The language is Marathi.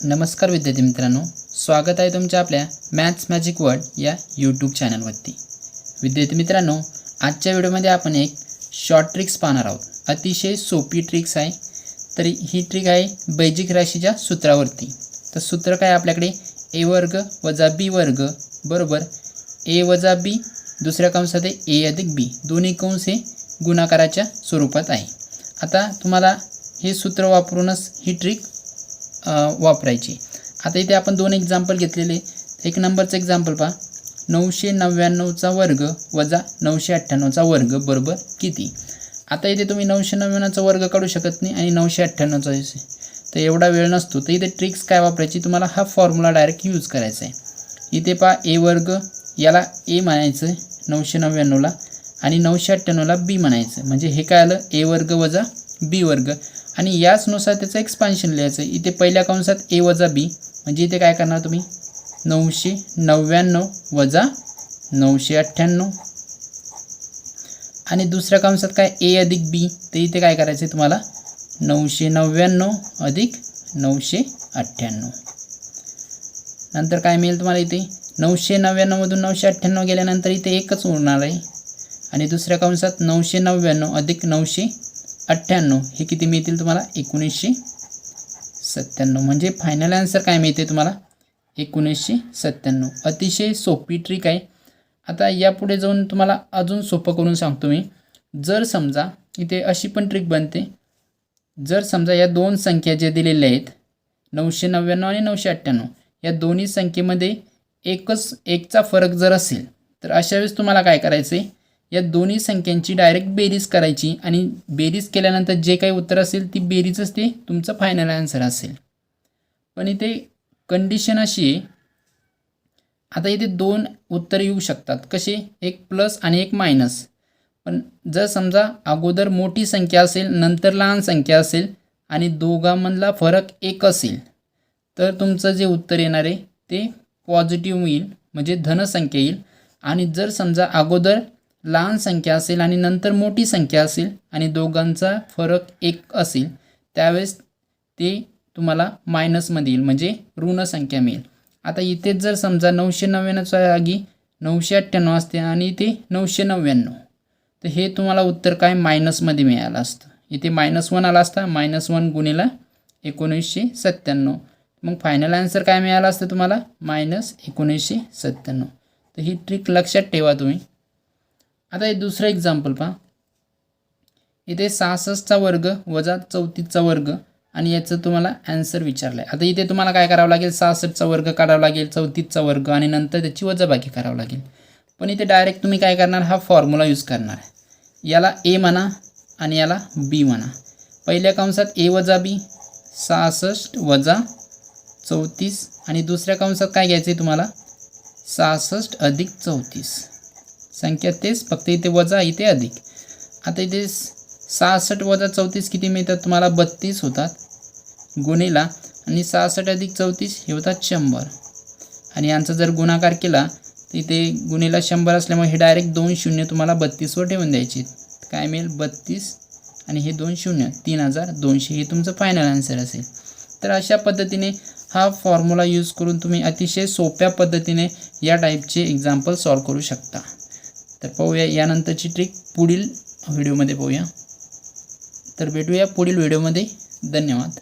नमस्कार विद्यार्थी मित्रांनो, स्वागत आहे तुमच्या आपल्या मॅथ्स मॅजिक वर्ल्ड या यूट्यूब चॅनलवरती। विद्यार्थी मित्रांनो, आजच्या व्हिडिओमध्ये आपण एक शॉर्ट ट्रिक्स पाहणार आहोत। अतिशय सोपी ट्रिक्स आहे। तर ही ट्रिक आहे बेजिक राशीच्या सूत्रावरती। तर सूत्र काय आपल्याकडे a वर्ग वजा b वर्ग बरोबर a वजा b दुसऱ्या कंसात a अधिक b दोन्ही कंस हे गुणाकाराच्या स्वरूपात आहे। आता तुम्हाला हे सूत्र वापरूनच ही ट्रिक वापरायची। आता इथे आपण दोन एक्झाम्पल घेतलेले। एक नंबरचं एक्झाम्पल पहा, 999चा वर्ग वजा 998चा वर्ग बरोबर किती। आता इथे तुम्ही 999चा वर्ग काढू शकत नाही आणि 998चा तर एवढा वेळ नसतो। तर इथे ट्रिक्स काय वापरायची, तुम्हाला हा फॉर्म्युला डायरेक्ट यूज करायचा आहे। इथे पहा a वर्ग याला a म्हणायचं 999ला आणि 998ला b म्हणायचं, म्हणजे हे काय आलं a वर्ग वजा b वर्ग आणि याचनुसार त्याचं एक्सपान्शन लिहायचं। इथे पहिल्या कंसात a वजा b म्हणजे इथे काय करणार तुम्ही 999 वजा 998 आणि दुसऱ्या कंसात काय a अधिक b तर इथे काय करायचं तुम्हाला 999 अधिक 998। नंतर काय मिळेल तुम्हाला इथे 999 मधून 998 गेल्यानंतर इथे एकच उरणार आहे आणि दुसऱ्या कंसात 999 अधिक 998 हे किती मिळतील तुम्हाला 1997, म्हणजे फायनल आन्सर काय मिळते तुम्हाला 1997। अतिशय सोपी ट्रिक आहे। आता यापुढे जाऊन तुम्हाला अजून सोपं करून सांगतो मी। जर समजा इथे अशी पण ट्रिक बनते, जर समजा या दोन संख्या जे दिलेल्या आहेत 999 आणि 998 या दोन्ही संख्येमध्ये एकचा फरक जर असेल तर अशा वेळेस तुम्हाला काय करायचं आहे, या दोन्ही संख्यांची डायरेक्ट बेरीज करायची आणि बेरीज केल्यानंतर जे काही उत्तर असेल ती बेरीजच ते तुमचं फायनल आन्सर असेल। पण इथे कंडिशन अशी आहे, आता इथे दोन उत्तर येऊ शकतात कसे, एक प्लस आणि एक मायनस। पण जर समजा अगोदर मोठी संख्या असेल नंतर लहान संख्या असेल आणि दोघांमधला फरक एक असेल तर तुमचं जे उत्तर येणार आहे ते पॉझिटिव्ह येईल, म्हणजे धनसंख्या येईल। आणि जर समजा अगोदर लहान संख्या असेल आणि नंतर मोठी संख्या असेल आणि दोघांचा फरक एक असेल त्यावेळेस ते तुम्हाला मायनसमध्ये येईल, म्हणजे ऋण संख्या मिळेल। आता इथे जर समजा 999च्या जागी 998 असते आणि इथे 999 तर हे तुम्हाला उत्तर काय मायनसमध्ये मिळालं असतं। इथे -1 आला असता, -1 गुणिले 1997, मग फायनल आन्सर काय मिळालं असतं तुम्हाला -1997। तर ही ट्रिक लक्षात ठेवा तुम्ही। आता हे दुसरं एक्झाम्पल पहा, इथे 66चा वर्ग वजा 34चा वर्ग आणि याचं तुम्हाला आन्सर विचारलं आहे। आता इथे तुम्हाला काय करावं लागेल, 66चा वर्ग काढावा लागेल, 34चा वर्ग आणि नंतर त्याची वजाबाकी करावं लागेल। पण इथे डायरेक्ट तुम्ही काय करणार, हा फॉर्म्युला यूज करणार आहे। याला a म्हणा आणि याला b म्हणा। पहिल्या कंसात a वजा b 66 वजा 34 आणि दुसऱ्या कंसात काय घ्यायचं आहे तुम्हाला 66 अधिक 34, संख्या तेच फक्त इथे वजा इथे अधिक। आता इथे 66 वजा 34 किती मिळतात तुम्हाला 32 होतात गुणिला आणि 66 अधिक 34 हे होतात 100 आणि यांचा जर गुणाकार केला तर इथे गुणिला 100 असल्यामुळे हे डायरेक्ट 2 शून्य तुम्हाला 32 वर ठेवून द्यायचे। काय मिळेल 32 आणि हे 2 शून्य 3200 हे तुमचं फायनल आन्सर असेल। तर अशा पद्धतीने हा फॉर्म्युला यूज करून तुम्ही अतिशय सोप्या पद्धतीने या टाईपचे एक्झाम्पल सॉल्व करू शकता। तर पाहूया यानंतरची ट्रिक पुढील व्हिडिओमध्ये पाहूया। तर भेटूया पुढील व्हिडिओमध्ये। धन्यवाद।